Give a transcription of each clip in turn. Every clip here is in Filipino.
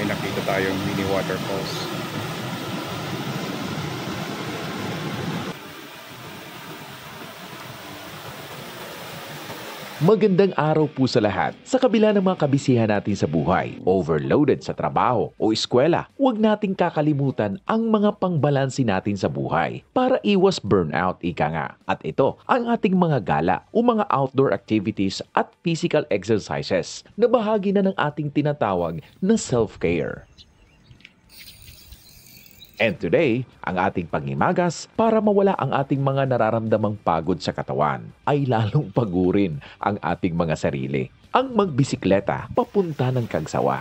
may nakita tayong mini waterfalls. Magandang araw po sa lahat. Sa kabila ng mga kabisihan natin sa buhay, overloaded sa trabaho o eskwela, huwag nating kakalimutan ang mga pangbalansi natin sa buhay para iwas burnout, ika nga. At ito ang ating mga gala o mga outdoor activities at physical exercises na bahagi na ng ating tinatawag na self-care. And today, ang ating pangimagas para mawala ang ating mga nararamdamang pagod sa katawan ay lalong pagurin ang ating mga sarili. Ang magbisikleta papunta ng Kagsawa.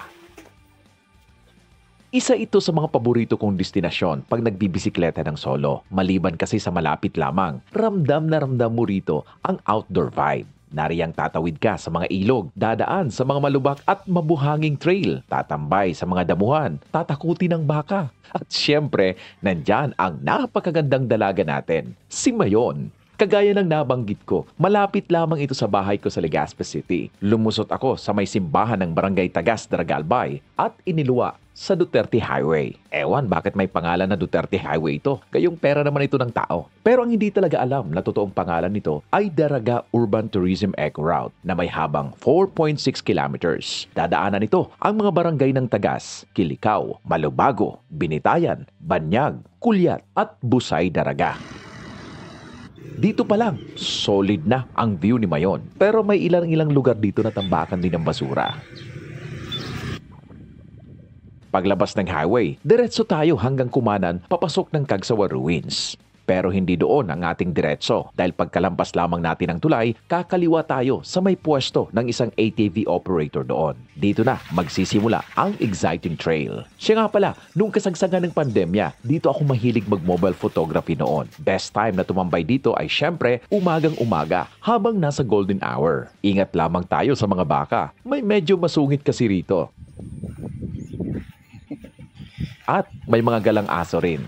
Isa ito sa mga paborito kong destinasyon pag nagbibisikleta ng solo. Maliban kasi sa malapit lamang, ramdam na ramdam mo rito ang outdoor vibe. Nariyang tatawid ka sa mga ilog, dadaan sa mga malubak at mabuhanging trail, tatambay sa mga damuhan, tatakuti ng baka. At siyempre, nandyan ang napakagandang dalaga natin, si Mayon. Kagaya ng nabanggit ko, malapit lamang ito sa bahay ko sa Legazpi City. Lumusot ako sa may simbahan ng Barangay Tagas, Daragalbay at iniluwa sa Duterte Highway. Ewan bakit may pangalan na Duterte Highway ito, gayong pera naman ito ng tao. Pero ang hindi talaga alam na totoong pangalan nito ay Daraga Urban Tourism Eco Route na may habang 4.6 kilometers. Dadaanan ito ang mga barangay ng Tagas, Kilikaw, Malubago, Binitayan, Banyag, Kulyat at Busay Daraga. Dito pa lang, solid na ang view ni Mayon. Pero may ilang lugar dito na tambakan din ng basura. Paglabas ng highway, diretso tayo hanggang Kumanan papasok ng Kagsawa Ruins. Pero hindi doon ang ating diretso dahil pagkalampas lamang natin ng tulay, kakaliwa tayo sa may pwesto ng isang ATV operator doon. Dito na magsisimula ang exciting trail. Siya nga pala, nung kasagsagan ng pandemya, dito ako mahilig mag-mobile photography noon. Best time na tumambay dito ay syempre umagang-umaga habang nasa golden hour. Ingat lamang tayo sa mga baka. May medyo masungit kasi rito. At may mga galang aso rin.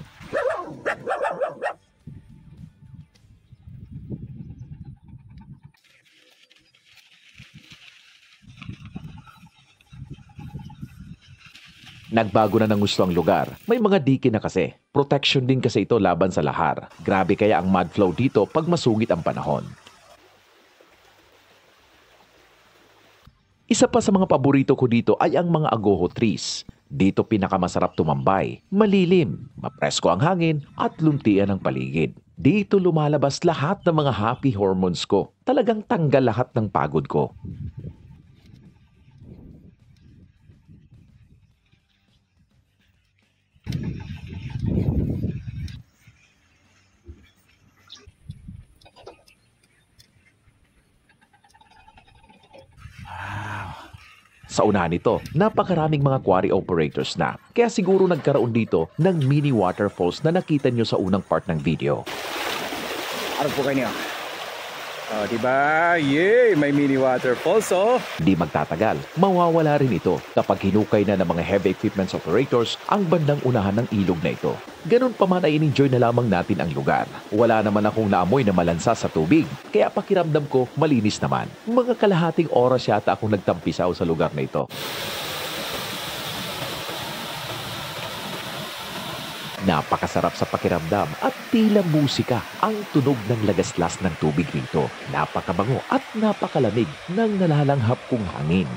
Nagbago na ng gusto ang lugar. May mga dike na kasi. Protection din kasi ito laban sa lahar. Grabe kaya ang mud flow dito pag masungit ang panahon. Isa pa sa mga paborito ko dito ay ang mga agoho trees. Dito pinakamasarap tumambay. Malilim, mapresko ang hangin at luntian ang paligid. Dito lumalabas lahat ng mga happy hormones ko. Talagang tanggal lahat ng pagod ko. Sa unahan nito, napakaraming mga quarry operators na. Kaya siguro nagkaroon dito ng mini waterfalls na nakita nyo sa unang part ng video. Ano po kayo niya? Diba? Yay! May mini waterfalls, oh! Di magtatagal, mawawala rin ito kapag hinukay na ng mga heavy equipments operators ang bandang unahan ng ilog na ito. Ganun pa man ay in-enjoy na lamang natin ang lugar. Wala naman akong naamoy na malansa sa tubig, kaya pakiramdam ko malinis naman. Mga kalahating oras yata akong nagtampisaw sa lugar na ito. Napakasarap sa pakiramdam at tila musika ang tunog ng lagaslas ng tubig rito. Napakabango at napakalamig ng nalalanghap kong hangin.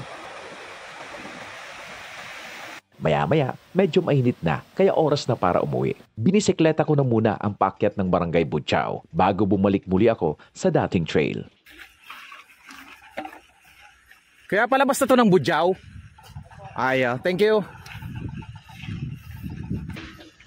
Maya-maya, medyo mainit na, kaya oras na para umuwi. Binisikleta ko na muna ang paakyat ng Barangay Butchao bago bumalik muli ako sa dating trail. Kaya palabas na to ng Butchao. Thank you.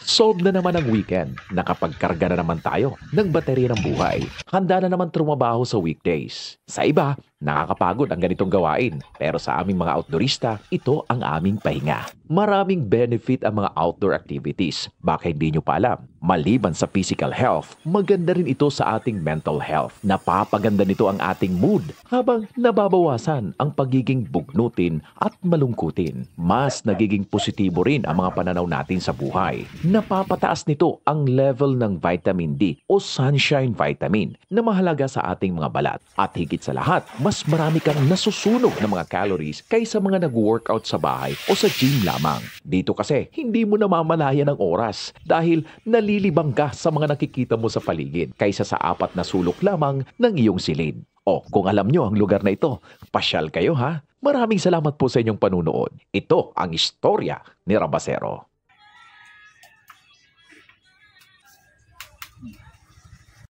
Solve na naman ang weekend. Nakapagkarga na naman tayo ng baterya ng buhay. Handa na naman trumabaho sa weekdays. Sa iba, nakakapagod ang ganitong gawain. Pero sa aming mga outdoorista, ito ang aming pahinga. Maraming benefit ang mga outdoor activities. Baka hindi nyo pa alam. Maliban sa physical health, maganda rin ito sa ating mental health. Napapaganda nito ang ating mood habang nababawasan ang pagiging bugnutin at malungkutin. Mas nagiging positibo rin ang mga pananaw natin sa buhay. Napapataas nito ang level ng vitamin D o sunshine vitamin na mahalaga sa ating mga balat. At higit sa lahat, mas mas marami kang nasusunog na mga calories kaysa mga nag-workout sa bahay o sa gym lamang. Dito kasi, hindi mo namamalayan ng oras dahil nalilibang ka sa mga nakikita mo sa paligid kaysa sa 4 na sulok lamang ng iyong silid. O, kung alam nyo ang lugar na ito, pasyal kayo ha. Maraming salamat po sa inyong panunood. Ito ang istorya ni Rabasero.